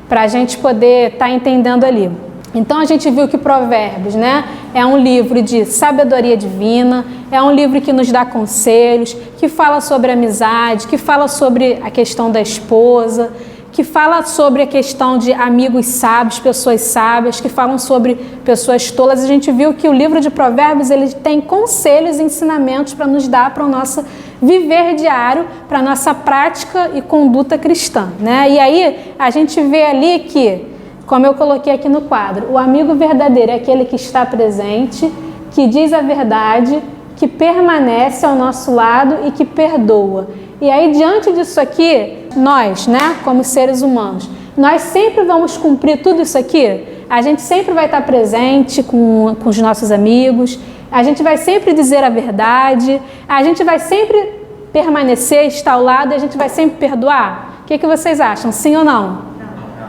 A: para a gente poder estar entendendo ali. Então a gente viu que Provérbios, né, é um livro de sabedoria divina, é um livro que nos dá conselhos, que fala sobre amizade, que fala sobre a questão da esposa, que fala sobre a questão de amigos sábios, pessoas sábias, que falam sobre pessoas tolas. A gente viu que o livro de Provérbios ele tem conselhos e ensinamentos para nos dar para o nosso viver diário, para a nossa prática e conduta cristã, né? E aí a gente vê ali que, como eu coloquei aqui no quadro, o amigo verdadeiro é aquele que está presente, que diz a verdade, que permanece ao nosso lado e que perdoa. E aí, diante disso aqui, nós, né, como seres humanos, nós sempre vamos cumprir tudo isso aqui? A gente sempre vai estar presente com os nossos amigos, a gente vai sempre dizer a verdade, a gente vai sempre permanecer, estar ao lado e a gente vai sempre perdoar? O que vocês acham? Sim ou não?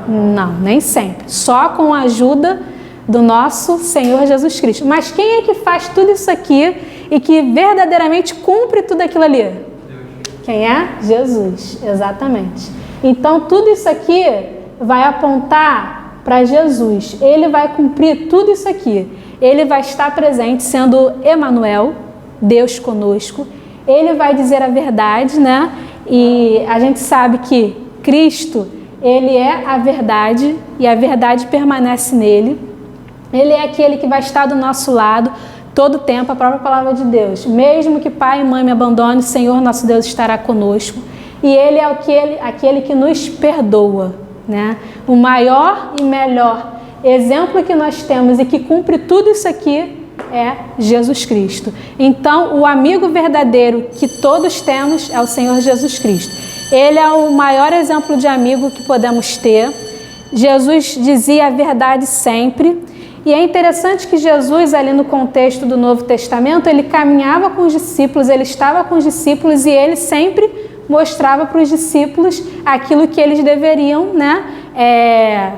A: Não, nem sempre. Só com a ajuda do nosso Senhor Jesus Cristo. Mas quem é que faz tudo isso aqui e que verdadeiramente cumpre tudo aquilo ali? Quem é? Jesus, exatamente. Então, tudo isso aqui vai apontar para Jesus. Ele vai cumprir tudo isso aqui. Ele vai estar presente, sendo Emanuel, Deus conosco. Ele vai dizer a verdade, né? E a gente sabe que Cristo, ele é a verdade e a verdade permanece nele. Ele é aquele que vai estar do nosso lado todo o tempo, a própria palavra de Deus. Mesmo que pai e mãe me abandonem, o Senhor nosso Deus estará conosco. E ele é aquele que nos perdoa, né? O maior e melhor exemplo que nós temos e que cumpre tudo isso aqui é Jesus Cristo. Então, o amigo verdadeiro que todos temos é o Senhor Jesus Cristo. Ele é o maior exemplo de amigo que podemos ter. Jesus dizia a verdade sempre. E é interessante que Jesus, ali no contexto do Novo Testamento, ele caminhava com os discípulos, ele estava com os discípulos e ele sempre mostrava para os discípulos aquilo que eles deveriam, né,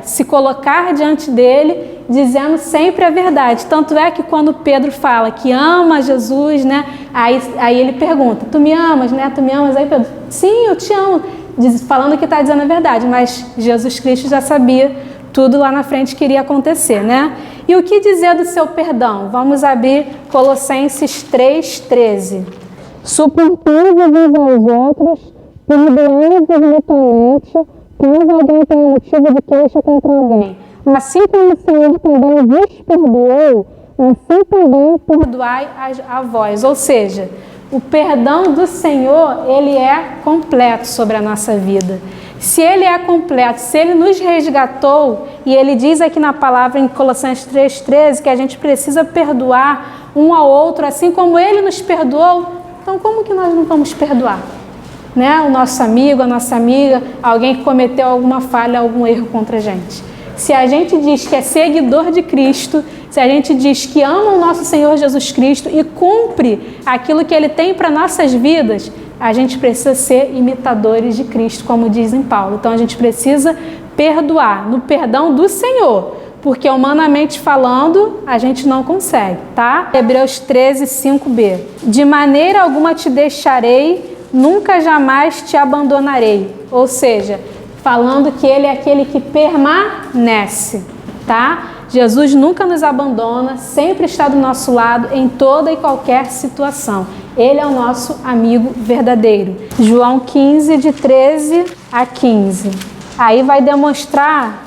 A: se colocar diante dele, dizendo sempre a verdade. Tanto é que quando Pedro fala que ama Jesus, né, aí ele pergunta, tu me amas, né? Tu me amas? Aí Pedro, sim, eu te amo, falando que está dizendo a verdade, mas Jesus Cristo já sabia tudo lá na frente que iria acontecer, né? E o que dizer do seu perdão? Vamos abrir Colossenses 3,13. Suportando uns aos outros, perdoando-vos mutuamente, caso alguém tenha motivo de queixa contra alguém. Assim como o Senhor também vos perdoou, assim também perdoai a vós. Ou seja, o perdão do Senhor, ele é completo sobre a nossa vida. Se ele é completo, se ele nos resgatou, e ele diz aqui na palavra em Colossenses 3,13 que a gente precisa perdoar um ao outro, assim como ele nos perdoou, então como que nós não vamos perdoar? Né? O nosso amigo, a nossa amiga, alguém que cometeu alguma falha, algum erro contra a gente. Se a gente diz que é seguidor de Cristo, se a gente diz que ama o nosso Senhor Jesus Cristo e cumpre aquilo que Ele tem para nossas vidas, a gente precisa ser imitadores de Cristo, como diz em Paulo. Então a gente precisa perdoar, no perdão do Senhor, porque humanamente falando, a gente não consegue, tá? Hebreus 13, 5b. De maneira alguma te deixarei, nunca jamais te abandonarei. Ou seja, falando que Ele é aquele que permanece, tá? Jesus nunca nos abandona, sempre está do nosso lado em toda e qualquer situação. Ele é o nosso amigo verdadeiro. João 15, de 13 a 15. Aí vai demonstrar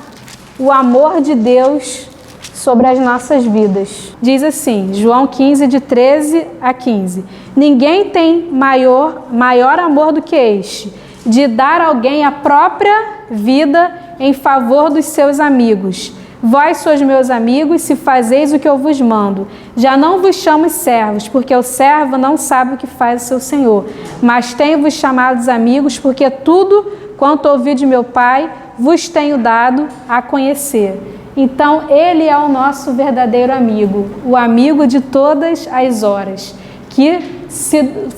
A: o amor de Deus sobre as nossas vidas. Diz assim, João 15, de 13 a 15. Ninguém tem maior amor do que este, de dar a alguém a própria vida em favor dos seus amigos. Vós sois meus amigos, se fazeis o que eu vos mando. Já não vos chamo servos, porque o servo não sabe o que faz o seu senhor. Mas tenho-vos chamados amigos, porque tudo quanto ouvi de meu Pai, vos tenho dado a conhecer. Então, Ele é o nosso verdadeiro amigo, o amigo de todas as horas, que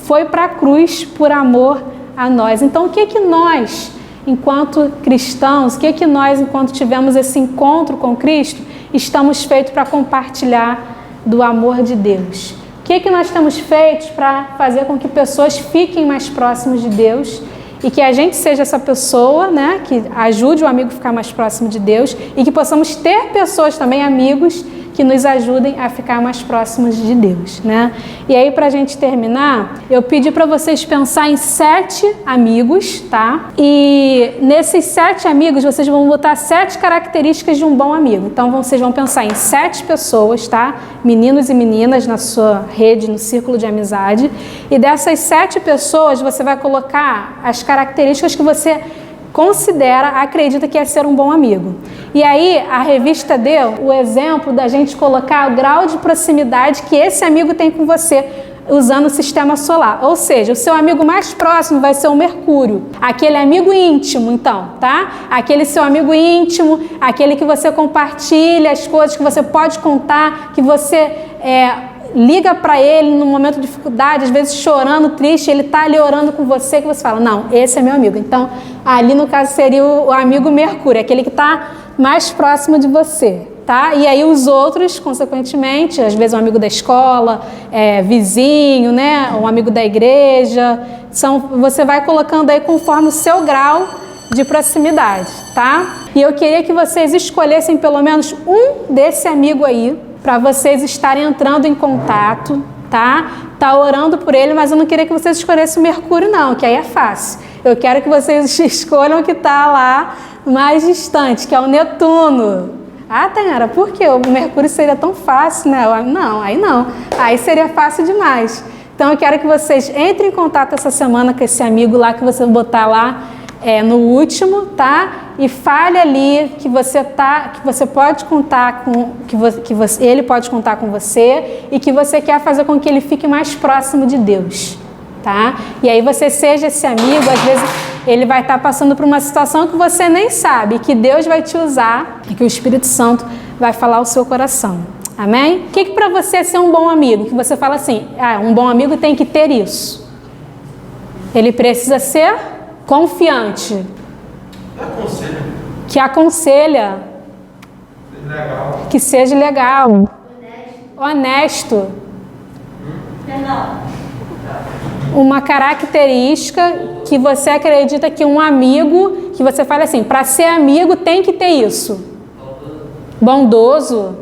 A: foi para a cruz por amor a nós. Então, o que nós, enquanto cristãos, o que nós, enquanto tivemos esse encontro com Cristo, estamos feitos para compartilhar do amor de Deus? O que nós temos feito para fazer com que pessoas fiquem mais próximas de Deus e que a gente seja essa pessoa, né, que ajude o amigo a ficar mais próximo de Deus e que possamos ter pessoas também, amigos, que nos ajudem a ficar mais próximos de Deus, né? E aí, para a gente terminar, eu pedi para vocês pensar em 7 amigos, tá? E nesses 7 amigos, vocês vão botar 7 características de um bom amigo. Então, vocês vão pensar em 7 pessoas, tá? Meninos e meninas na sua rede, no círculo de amizade. E dessas 7 pessoas, você vai colocar as características que você acredita que é ser um bom amigo. E aí a revista deu o exemplo da gente colocar o grau de proximidade que esse amigo tem com você usando o sistema solar. Ou seja, o seu amigo mais próximo vai ser o Mercúrio. Aquele amigo íntimo, então, tá? Aquele seu amigo íntimo, aquele que você compartilha as coisas, que você pode contar, que você liga para ele no momento de dificuldade, às vezes chorando, triste, ele está ali orando com você, que você fala, não, esse é meu amigo. Então, ali no caso seria o amigo Mercúrio, aquele que está mais próximo de você, tá? E aí os outros, consequentemente, às vezes um amigo da escola, vizinho, né? Um amigo da igreja, você vai colocando aí conforme o seu grau de proximidade, tá? E eu queria que vocês escolhessem pelo menos um desse amigo aí, para vocês estarem entrando em contato, tá? Tá orando por ele, mas eu não queria que vocês escolhessem o Mercúrio, não, que aí é fácil. Eu quero que vocês escolham o que está lá mais distante, que é o Netuno. Ah, Tainara, por quê? O Mercúrio seria tão fácil, né? Não, aí não. Aí seria fácil demais. Então eu quero que vocês entrem em contato essa semana com esse amigo lá, que você botar lá no último, tá? E fale ali que você pode contar com, ele pode contar com você e que você quer fazer com que ele fique mais próximo de Deus, tá? E aí você seja esse amigo, às vezes ele vai estar passando por uma situação que você nem sabe, que Deus vai te usar e que o Espírito Santo vai falar ao seu coração. Amém? O que para você é ser um bom amigo? Que você fala assim, um bom amigo tem que ter isso. Ele precisa ser confiante. Que aconselha. Legal. Que seja legal. Honesto. Uma característica que você acredita que um amigo, que você fala assim, para ser amigo tem que ter isso. Bondoso.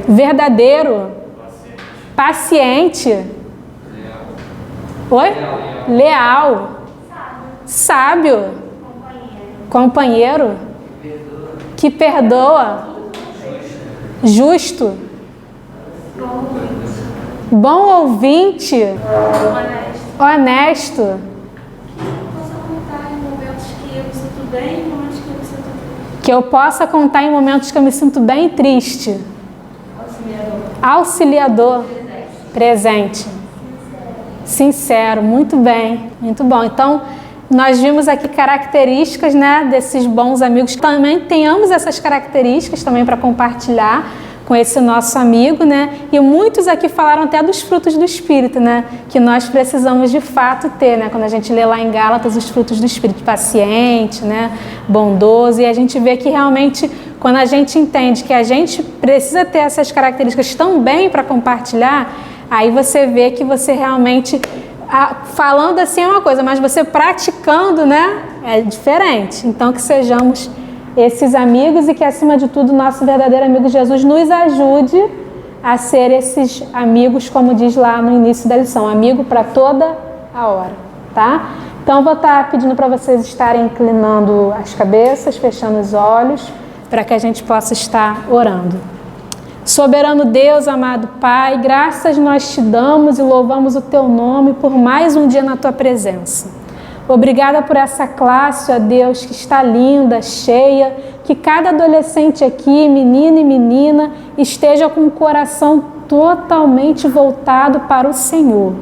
A: Verdadeiro. Paciente. Oi? Leal. Sábio. Companheiro. que perdoa, justo, bom ouvinte, honesto. Que eu possa contar em momentos que eu me sinto bem e triste. Auxiliador. Presente. Sincero. Muito bem. Muito bom. Então, nós vimos aqui características, né, desses bons amigos. Também tenhamos essas características também para compartilhar com esse nosso amigo, né? E muitos aqui falaram até dos frutos do Espírito, né? Que nós precisamos de fato ter, né? Quando a gente lê lá em Gálatas os frutos do Espírito, paciente, né? Bondoso, e a gente vê que realmente, quando a gente entende que a gente precisa ter essas características também para compartilhar, aí você vê que você realmente, falando assim é uma coisa, mas você praticando, né? É diferente. Então, que sejamos esses amigos e que, acima de tudo, nosso verdadeiro amigo Jesus nos ajude a ser esses amigos, como diz lá no início da lição, amigo para toda a hora, tá? Então, vou estar pedindo para vocês estarem inclinando as cabeças, fechando os olhos, para que a gente possa estar orando. Soberano Deus, amado Pai, graças nós te damos e louvamos o teu nome por mais um dia na tua presença. Obrigada por essa classe, ó Deus, que está linda, cheia, que cada adolescente aqui, menino e menina, esteja com o coração totalmente voltado para o Senhor.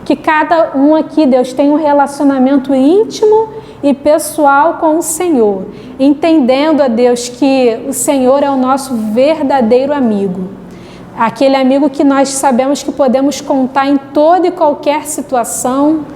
A: Que cada um aqui, Deus, tenha um relacionamento íntimo e pessoal com o Senhor, entendendo, ó Deus, que o Senhor é o nosso verdadeiro amigo. Aquele amigo que nós sabemos que podemos contar em toda e qualquer situação,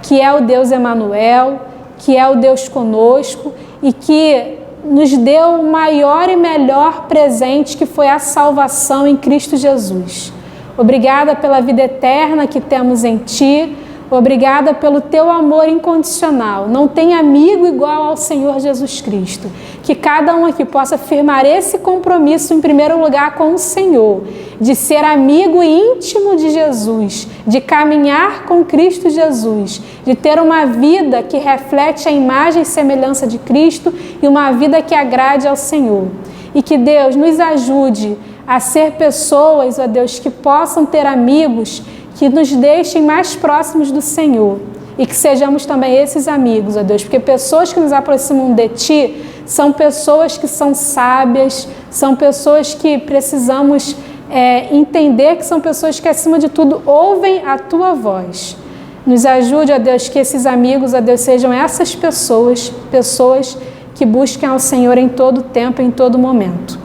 A: que é o Deus Emanuel, que é o Deus conosco e que nos deu o maior e melhor presente, que foi a salvação em Cristo Jesus. Obrigada pela vida eterna que temos em Ti. Obrigada pelo Teu amor incondicional. Não tem amigo igual ao Senhor Jesus Cristo. Que cada um aqui possa firmar esse compromisso, em primeiro lugar, com o Senhor, de ser amigo íntimo de Jesus, de caminhar com Cristo Jesus, de ter uma vida que reflete a imagem e semelhança de Cristo e uma vida que agrade ao Senhor. E que Deus nos ajude a ser pessoas, ó Deus, que possam ter amigos que nos deixem mais próximos do Senhor e que sejamos também esses amigos, ó Deus, porque pessoas que nos aproximam de Ti são pessoas que são sábias, são pessoas que precisamos entender que são pessoas que, acima de tudo, ouvem a Tua voz. Nos ajude, ó Deus, que esses amigos, ó Deus, sejam essas pessoas que busquem ao Senhor em todo tempo, em todo momento.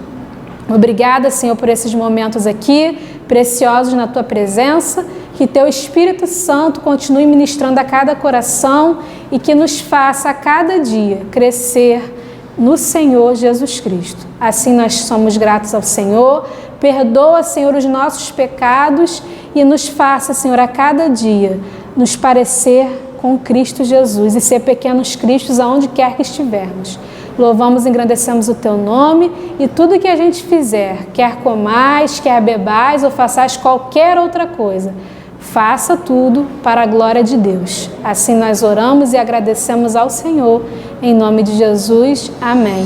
A: Obrigada, Senhor, por esses momentos aqui, preciosos na Tua presença, que Teu Espírito Santo continue ministrando a cada coração e que nos faça a cada dia crescer no Senhor Jesus Cristo. Assim nós somos gratos ao Senhor. Perdoa, Senhor, os nossos pecados e nos faça, Senhor, a cada dia nos parecer com Cristo Jesus e ser pequenos cristos aonde quer que estivermos. Louvamos e engrandecemos o Teu nome e tudo que a gente fizer, quer comais, quer bebais ou façais qualquer outra coisa, faça tudo para a glória de Deus. Assim nós oramos e agradecemos ao Senhor, em nome de Jesus. Amém.